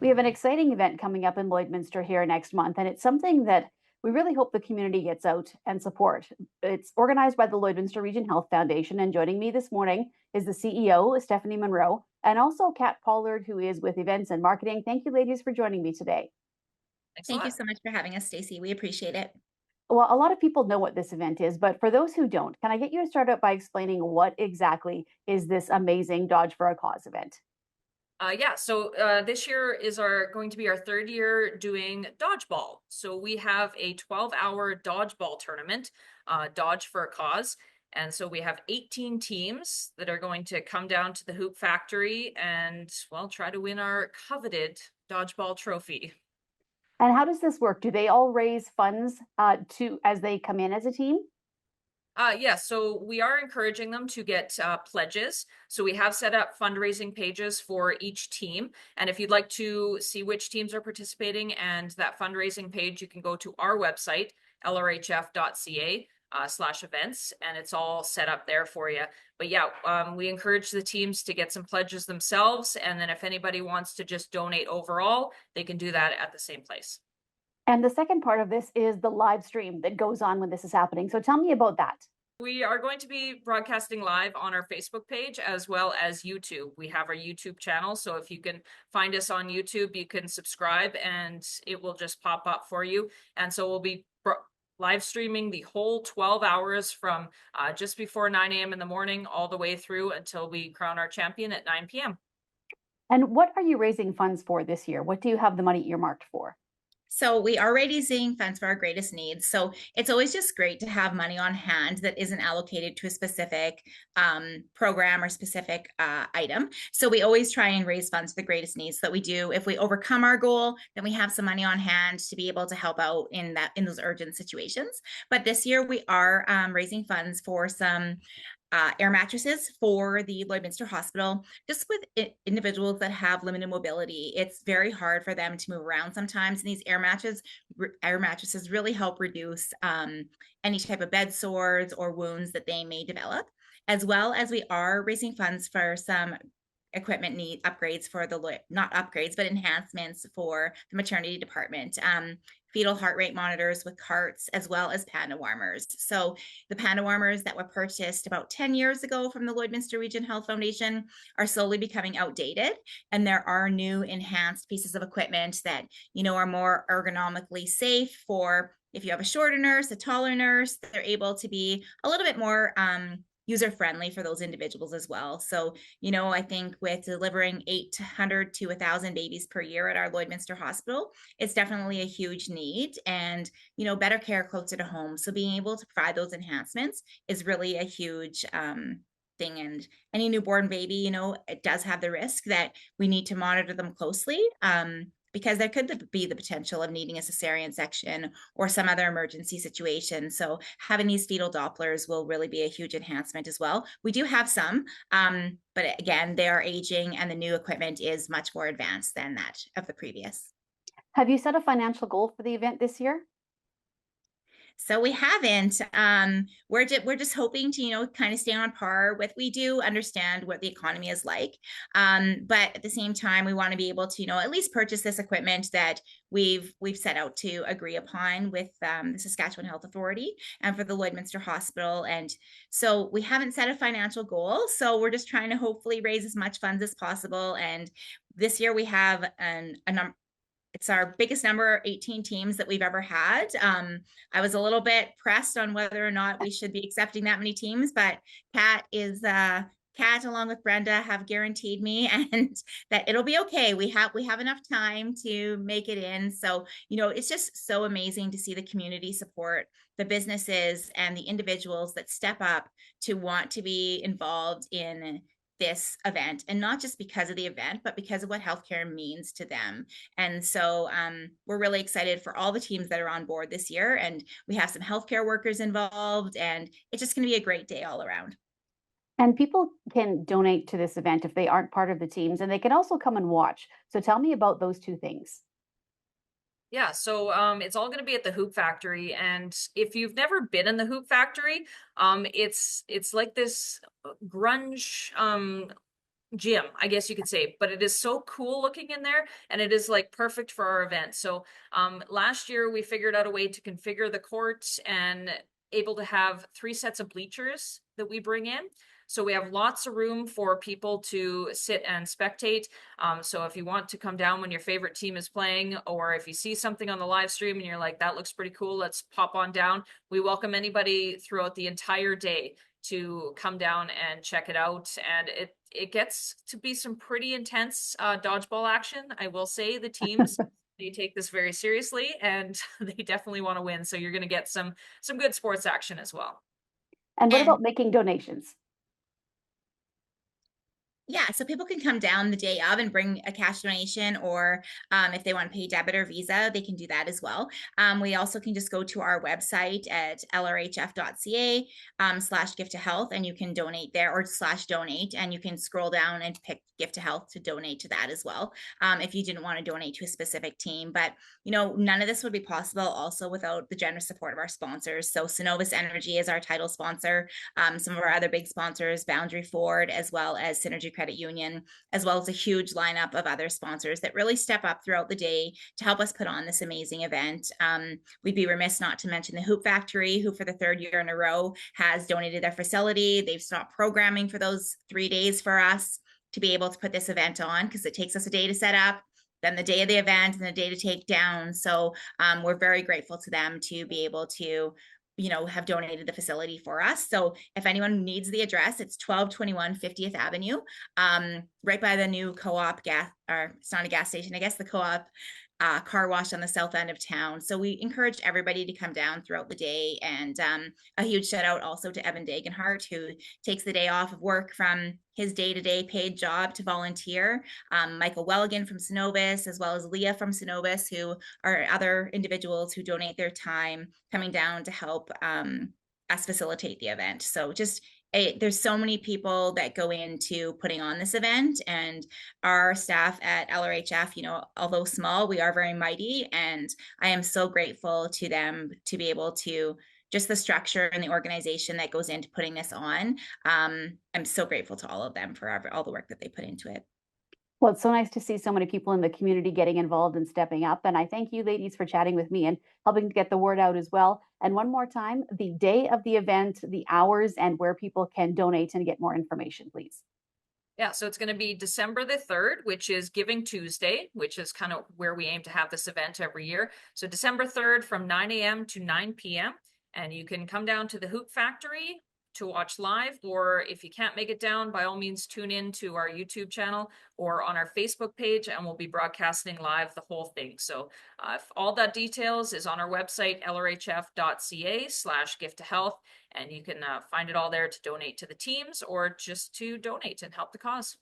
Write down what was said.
We have an exciting event coming up in Lloydminster here next month, and it's something that we really hope the community gets out and support. It's organized by the Lloydminster Region Health Foundation, and joining me this morning is the CEO, Stephanie Monroe, and also Kat Pollard, who is with events and marketing. Thank you, ladies, for joining me today. Thanks a Thank you lot. so much for having us, Stacey. We appreciate it. Well, a lot of people know what this event is, but for those who don't, can I get you to start out by explaining what exactly is this amazing Dodge for a Cause event? Yeah, so this year is our going to be our third year doing dodgeball. So we have a 12-hour dodgeball tournament, Dodge for a Cause. And so we have 18 teams that are going to come down to the Hoop Factory and, well, try to win our coveted dodgeball trophy. And how does this work? Do they all raise funds to as they come in as a team? Yeah, so we are encouraging them to get pledges. So we have set up fundraising pages for each team. And if you'd like to see which teams are participating and that fundraising page, you can go to our website, lrhf.ca /events, and it's all set up there for you. But yeah, we encourage the teams to get some pledges themselves. And then if anybody wants to just donate overall, they can do that at the same place. And the second part of this is the live stream that goes on when this is happening. So tell me about that. We are going to be broadcasting live on our Facebook page as well as YouTube. We have our YouTube channel, so if you can find us on YouTube, you can subscribe and it will just pop up for you. And so we'll be live streaming the whole 12 hours from just before 9 a.m. in the morning all the way through until we crown our champion at 9 p.m. And what are you raising funds for this year? What do you have the money earmarked for? So we are raising funds for our greatest needs. So it's always just great to have money on hand that isn't allocated to a specific program or specific item. So we always try and raise funds for the greatest needs that we do. If we overcome our goal, then we have some money on hand to be able to help out in those urgent situations. But this year we are raising funds for some air mattresses for the Lloydminster Hospital, just with individuals that have limited mobility. It's very hard for them to move around sometimes. And these air mattresses really help reduce any type of bed sores or wounds that they may develop, as well as we are raising funds for some equipment need upgrades for not upgrades, but enhancements for the maternity department. Fetal heart rate monitors with carts, as well as panda warmers. So the panda warmers that were purchased about 10 years ago from the Lloydminster Region Health Foundation are slowly becoming outdated. And there are new enhanced pieces of equipment that, are more ergonomically safe for if you have a shorter nurse, a taller nurse, they're able to be a little bit more user friendly for those individuals as well. So, I think with delivering 800 to 1,000 babies per year at our Lloydminster Hospital, it's definitely a huge need and, better care closer to home. So being able to provide those enhancements is really a huge thing. And any newborn baby, it does have the risk that we need to monitor them closely. Because there could be the potential of needing a cesarean section or some other emergency situation. So having these fetal Dopplers will really be a huge enhancement as well. We do have some, but again, they are aging and the new equipment is much more advanced than that of the previous. Have you set a financial goal for the event this year? So we haven't. We're just hoping to, kind of stay on par with. We do understand what the economy is like, but at the same time, we want to be able to, at least purchase this equipment that we've set out to agree upon with the Saskatchewan Health Authority and for the Lloydminster Hospital. And so we haven't set a financial goal. So we're just trying to hopefully raise as much funds as possible. And this year we have a number. It's our biggest number, 18 teams that we've ever had. I was a little bit pressed on whether or not we should be accepting that many teams, but Kat along with Brenda have guaranteed me and that it'll be okay. We have enough time to make it in. So, it's just so amazing to see the community support, the businesses and the individuals that step up to want to be involved in this event, and not just because of the event, but because of what healthcare means to them. And so we're really excited for all the teams that are on board this year. And we have some healthcare workers involved, and it's just going to be a great day all around. And people can donate to this event if they aren't part of the teams, and they can also come and watch. So tell me about those two things. Yeah, so it's all going to be at the Hoop Factory, and if you've never been in the Hoop Factory, it's like this grunge gym, I guess you could say, but it is so cool looking in there, and it is like perfect for our event. So last year we figured out a way to configure the court and able to have 3 sets of bleachers that we bring in. So we have lots of room for people to sit and spectate. So if you want to come down when your favorite team is playing, or if you see something on the live stream and you're like, that looks pretty cool, let's pop on down. We welcome anybody throughout the entire day to come down and check it out. And it gets to be some pretty intense dodgeball action. I will say the teams, they take this very seriously, and they definitely want to win. So you're going to get some good sports action as well. And what And about making donations? yeah, so people can come down the day of and bring a cash donation, or if they want to pay debit or Visa, they can do that as well. We also can just go to our website at lrhf.ca /gift to health, and you can donate there, or /donate, and you can scroll down and pick gift to health to donate to that as well. If you didn't want to donate to a specific team, but none of this would be possible also without the generous support of our sponsors. So Synovus Energy is our title sponsor. Some of our other big sponsors, Boundary Ford, as well as Synergy Credit Union, as well as a huge lineup of other sponsors that really step up throughout the day to help us put on this amazing event. We'd be remiss not to mention the Hoop Factory, who for the 3rd year in a row has donated their facility. They've stopped programming for those 3 days for us to be able to put this event on, because it takes us a day to set up, then the day of the event, and the day to take down. So we're very grateful to them to be able to have donated the facility for us. So if anyone needs the address, it's 1221 50th Avenue, right by the new co-op gas, or it's not a gas station, I guess the co-op car wash on the south end of town. So we encouraged everybody to come down throughout the day. And a huge shout out also to Evan Dagenhart, who takes the day off of work from his day-to-day paid job to volunteer. Michael Welligan from Synovus, as well as Leah from Synovus, who are other individuals who donate their time coming down to help us facilitate the event. So just there's so many people that go into putting on this event, and our staff at LRHF, although small, we are very mighty, and I am so grateful to them to be able to just the structure and the organization that goes into putting this on. I'm so grateful to all of them for all the work that they put into it. Well, it's so nice to see so many people in the community getting involved and stepping up. And I thank you ladies for chatting with me and helping to get the word out as well. And one more time, the day of the event, the hours, and where people can donate and get more information, please. Yeah, so it's going to be December the 3rd, which is Giving Tuesday, which is kind of where we aim to have this event every year. So December 3rd from 9 a.m. to 9 p.m. And you can come down to the Hoop Factory to watch live, or if you can't make it down, by all means tune in to our YouTube channel or on our Facebook page, and we'll be broadcasting live the whole thing. So if all that details is on our website, lrhf.ca /gift to health, and you can find it all there to donate to the teams or just to donate and help the cause.